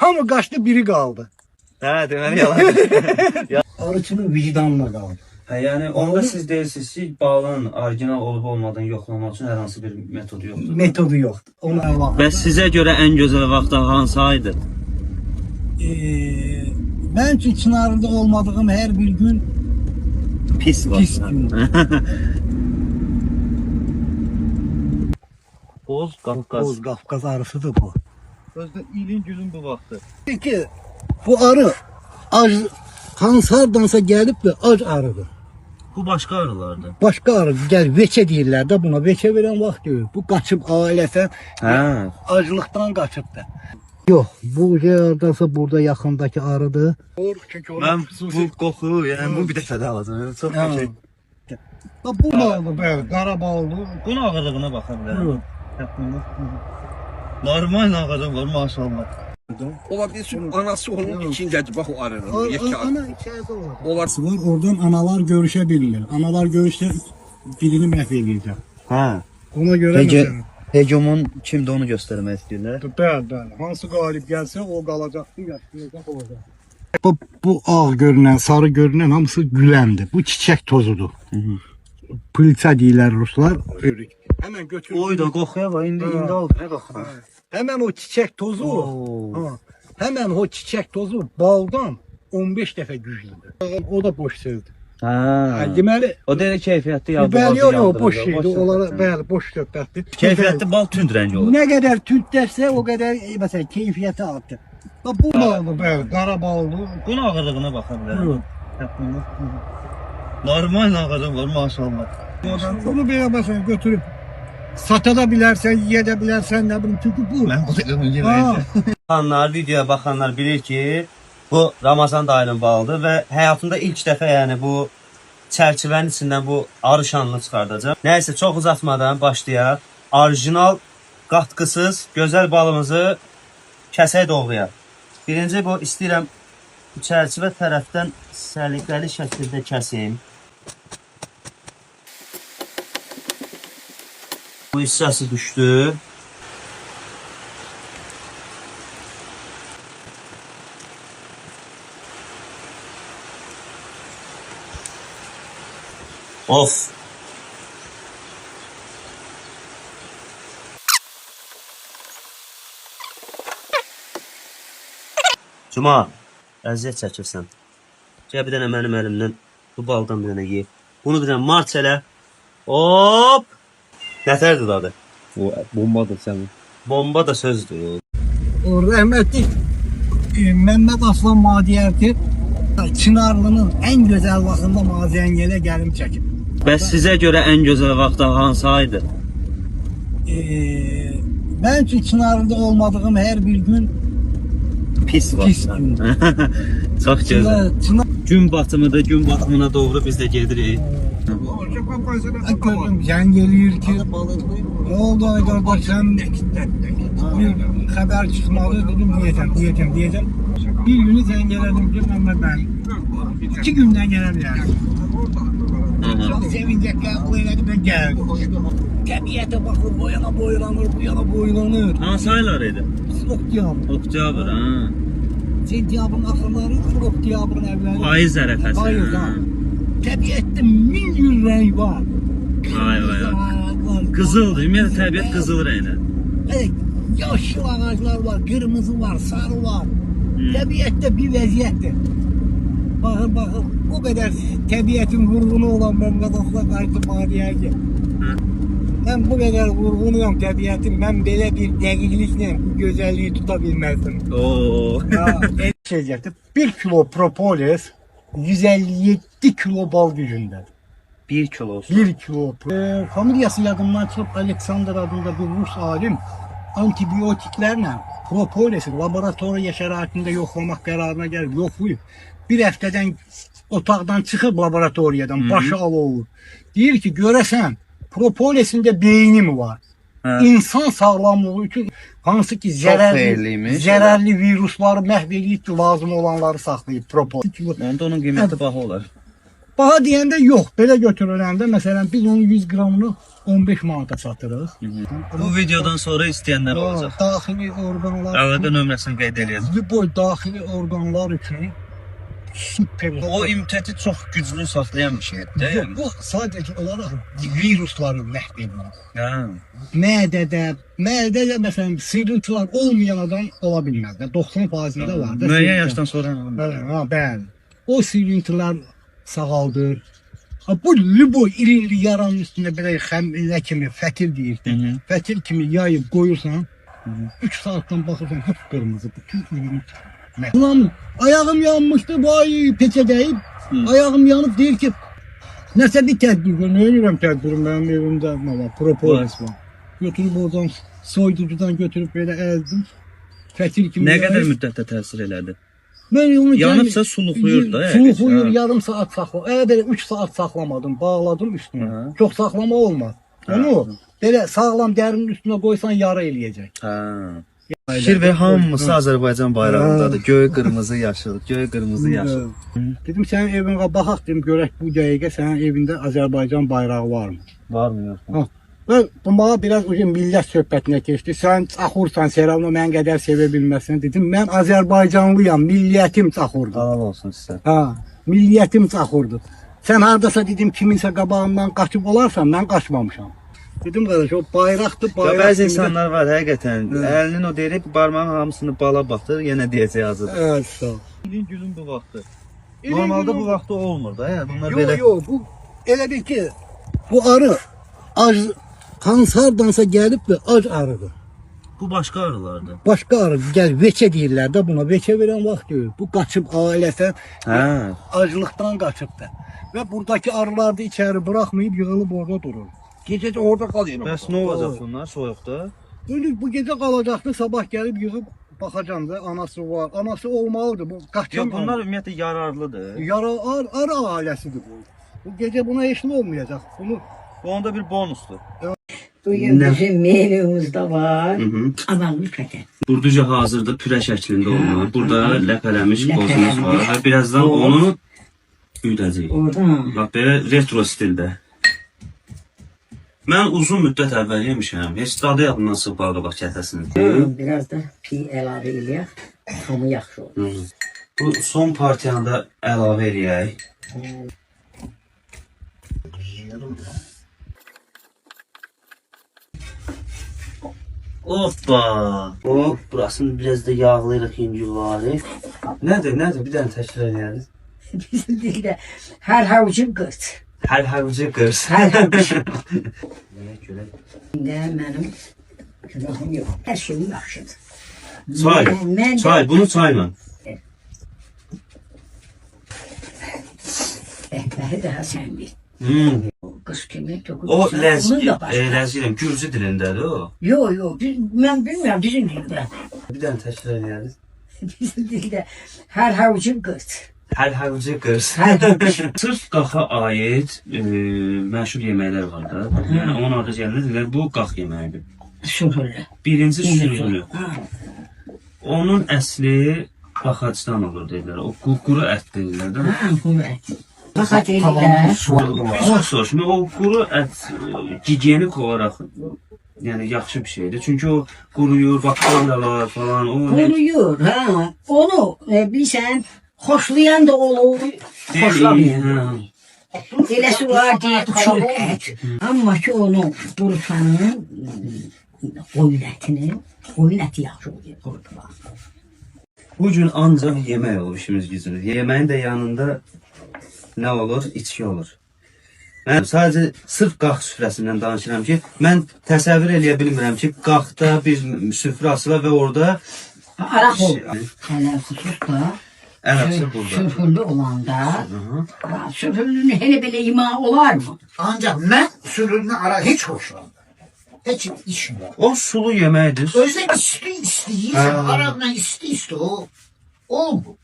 Hamı qaçdı, biri qaldı. Hə, deməli yalan. Arıçının vicdanına qaldı. Hə, yəni onda siz deyirsiniz ki, balın orijinal olub olmadığını yoxlamaq üçün hər hansı bir metodu yoxdur. Metodu yoxdur. Ona vaxt. Bəs sizə görə ən gözəl vaxt hansı aydır? Mən üçün Çınarında olmadığım hər bir gün Pis vaxt. gün. Boz Qafqaz. Boz Qafqaz arısıdır bu. Özdə ilin günün bu vaxtı. Peki bu arı ac hansı hardansa gəlib də ac arıdır. Bu başqa arılardır. Başqa arı gəl veçə deyirlər də buna. Veçə verən vaxt deyir. Bu qaçıb ailəsən Hə. aclıqdan qaçıb da. Yox, bu yerdansa burada yaxındakı arıdır. Mən bu qoxu, yəni bu bir dəfə də alacağam. Çox qəşəng. Bu baldır, bəli, qara baldır. Bunun ağırlığına baxa bilərəm. Normal ağırlığı var maşallah. Ola bilsin anası onun içindədir bax o arının. Yekə arı. Ana içəridə olur. Olar Var, oradan analar görüşə bilmir. Analar görüşsə birini məhv eləyəcək. Hə. Ona görə məsələn. Hegemon kimdə onu göstərmək istəyirlər? Bəli, bəli. Hansı qalib gəlsə o qalacaqdır, yaşayacaq olacaq. Bu ağ görünən, sarı görünən hamısı güləndir. Bu çiçək tozudur. Pılça deyirlər ruslar. Hemen götür. Oy da qoxuya bax, indi aldı. Nə qoxu? Hemen o çiçək tozu, hemen o çiçək tozu baldan 15 dəfə güclüdür. O da boş sözdür. Hə. Deməli, O da keyfiyyətli yağ. bəli, yox, boş şeydir. Onlara bəli, boş söhbətdir. Keyfiyyətli bal tünd rəng olur. Nə qədər tündlərsə o qədər məsələn keyfiyyəti artır. Bu baldır, bəli, qara baldır. Bunun ağırlığına baxa bilərəm. Normal ağırlığı var maşallah. Bunu belə məsələn götürüb sata da bilərsən, yeyə də bilərsən, nə bilim, çünki bu. Mən bu dəqiqə yeməyəcəm. Baxanlar, videoya baxanlar bilir ki, bu Ramazan dayının balıdır və həyatımda ilk dəfə yəni bu çərçivənin içindən bu arı şanını çıxardacağım. Nəysə, çox uzatmadan başlayaq. Orijinal, qatqısız, gözəl balımızı kəsək doğrayaq. Birinci bu istəyirəm çərçivə tərəfdən səliqəli şəkildə kəsim. Bu hissəsi düşdü. Of. Cuma, əziyyət çəkirsən. Gəl bir dənə mənim əlimdən bu baldan bir dənə ye. Bunu bir dənə març elə. Hop! Nətərdir dadı? O bombadır sənin. Bomba da sözdür. O rəhmətli Məhəmməd Aslan Madiyərti Çınarlının ən gözəl vaxtında Maziyəngələ gəlim çəkib. Bəs sizə görə ən gözəl vaxt hansı aydır? Mən üçün Çınarında olmadığım hər bir gün Pis pis vaxt. gün. Çox gözəl. Çınar Gün batımıdır, gün batımına doğru biz də gedirik. gördüm, zəng eləyir ki, nə oldu Aydar bax sən bir xəbər çıxmalı, dedim deyəcəm. Bir günü zəng elədim ki, Məhəmməd bəy, 2 gündən gələ bilərəm. Çox sevincək qəbul elədi və gəldi. Təbiətə baxır, bu yana boylanır. Hansı aylar idi? Oktyabr. Oktyabr, ha. Sentyabrın axırları, oktyabrın əvvəli. Payız ərəfəsi. Payız, ha. Təbiətdə min bir rəng var. Vay vay. Qızıldır, ümumiyyətlə təbiət qızıl rəngdir. Yaşıl ağaclar var, qırmızı var, sarı var. Təbiətdə bir vəziyyətdir. Baxır, o qədər təbiətin vurğunu olan Məhəmməd Aslan qayıtıb bana deyər ki, mən bu qədər vurğunuyam təbiətin, mən belə bir dəqiqliklə bu gözəlliyi tuta bilməzdim. Oo. Şeycəkdir, 1 kilo propolis 157 kilo bal gücündədir. 1 kilosu. 1 kilo. Familiyası yadımdan çıxıb Aleksandr adında bir Rus alim antibiyotiklərlə propolisi laboratoriya şəraitində yoxlamaq qərarına gəlib, yoxlayıb. Bir həftədən otaqdan çıxıb laboratoriyadan, başı alov. Deyir ki, görəsən, propolisində beyni mi var? İnsan sağlamlığı üçün hansı ki zərərli virusları məhv edib lazım olanları saxlayıb propolis. Onda onun qiyməti baha olar. Baha deyəndə yox. Belə götürüləndə məsələn biz onun 100 qramını 15 manata satırıq. Bu videodan sonra istəyənlər olacaq. Daxili orqanlar. Əlaqə nömrəsini qeyd edəcəm. Bu daxili orqanlar üçün super. O immuniteti çox güclü saxlayan bir şeydir. Yox, bu sadəcə olaraq virusları məhv edir. Hə. Mədədə məsələn sığıntılar olmayan adam ola bilməz. 90%'ində var da. Müəyyən yaşdan sonra. Bəli. O sığıntılar sağaldır. Bu iri yaranın üstünde böyle xəmirlə kimi fətil deyirsən. Fətil kimi yayıb qoyursan, 3 saatdən baxırsan hep qırmızı. Bütün ürünü. Ulan ayağım yanmıştı, vay peçə deyib. Ayağım yanıb deyir ki, nəsə bir tədbir var. Ne edirəm tədbirim benim evimdə var, propolis var. Götürüb oradan soyuducudan götürüb belə əzdim. Fətil kimi. Nə qədər müddətdə təsir elədi? Yanıbsa suluqluyur da. Suluqluyur, yarım saat saxla. Belə 3 saat saxlamadım, bağladım üstünə. Çox saxlama olmaz. Onu belə sağlam dərinin üstünə qoysan yara eləyəcək. Fikir ver, hamısı Azərbaycan bayrağındadır. Göy, qırmızı, yaşıl, göy, qırmızı, yaşıl. Dedim sənin evinə baxaq dedim, görək bu dəqiqə sənin evində Azərbaycan bayrağı varmı? Varmı, yoxmu? Bu bana biraz millət söhbətinə keçdi. Sən çaxursan, Seravla mən qədər sevə bilməsin. Dedim, mən Azərbaycanlıyam, milliyyətim çaxurdur. Halal olsun sizə. Milliyyətim çaxurdur. Sən hardasa dedim, kiminsə qabağından qaçıb olarsan, mən qaçmamışam. Dedim, qardaş, o bayraqdır, bayraq. Bəzi insanlar var, həqiqətən. Əlinin o deyirib, barmağın hamısını bala batır, yenə deyəcək hazır. Evet, sağ ol. Günün bu vaxtı. Normalda bu vaxtı olmur da, bunlar belə. Yox, bu elə bil ki, bu arı hardansa gəlib və ac arıdır. Bu başqa arılardır. Başqa arı, gəl, veçə deyirlər də buna. Veçə verən vaxt deyil. Bu qaçıb ailəsə, acılıqdan qaçıb da. Və buradakı arılar da içəri buraxmayıb, yığılıb orada durur. Gecəcə orada qalır. Bəs nə olacaq bunlar soyuqda? Bu gecə qalacaqdı, sabah gəlib yığıb baxacam da, anası var. Anası olmalıdır, bu qaçan. Yox, bunlar ümumiyyətlə yararlıdır. Arı ailəsidir bu. Bu gecə buna heç nə olmayacaq. Bu onda bir bonusdur. Bugün bizim menümüzdə var. Analı pətə. Burduca hazırda pürə şəklində olmalı. Burada ləpələnmiş qozumuz var və birazdan onu üydəcəyik. Bax, belə retro stildə. Mən uzun müddət əvvəl yemişəm. Heç dadı yadımdan çıxıb qaldı bax kətəsini. Biraz da pi əlavə eləyək. Tamı yaxşı olur. Bu son partiyanı da əlavə eləyək. Hoppa. Hop, burasını biraz da yağlayırıq yuvarı. Nədir? Bir dənə təkrar edərik. Bizim dildə hər havucu qırt. Hər havucu qırs. Hər havucu. İndə mənim günahım yox. Hər şeyim yaxşıdır. Çay, bunu çayla. Əhbəri daha sən bil. Qız kimi toxucu. O ləzgirəm, gürcü dilindədir o. Yox, mən bilmirəm bizim dildə. Bir dənə təkrar edərik. Bizim dildə hər havucu qırt. Hər havucu qırs. Sırf qaxa aid məşhur yeməklər var da. Yəni onun orada gəlir, bu qax yeməyidir. Sürhüllü. Birinci sürhüllü. Onun əsli qaxacdan olur deyirlər. O quru ət deyirlər də. Quru ət. Qaxac eləyirlər. Şimdi o quru ət gigiyenik olaraq yəni yaxşı bir şeydir. Çünki o quruyur, bakteriyalar falan. Quruyur, hə. Onu bilirsən, xoşlayan da olur, xoşlamayan. Eləsi var deyək, çürük ət. Amma ki onu qurutanın qoyun əti yaxşı olur, qurutular. Bugün ancaq yemək olur işimiz gücümüz. Yeməyin də yanında nə olur? İçki olur. Mən sadəcə sırf qax süfrəsindən danışıram ki, mən təsəvvür eləyə bilmirəm ki, qaxda bir süfrə asıla və orada araq olur. Hələ xüsus da sürhüllü olanda, sürhüllünü hele belə yemək olar mı? Ancaq mən sürülünü ara heç hoşlanmıram. Heç içmir. O sulu yeməkdir. Özde isti istəyirsən, araqla isti o. Olmur.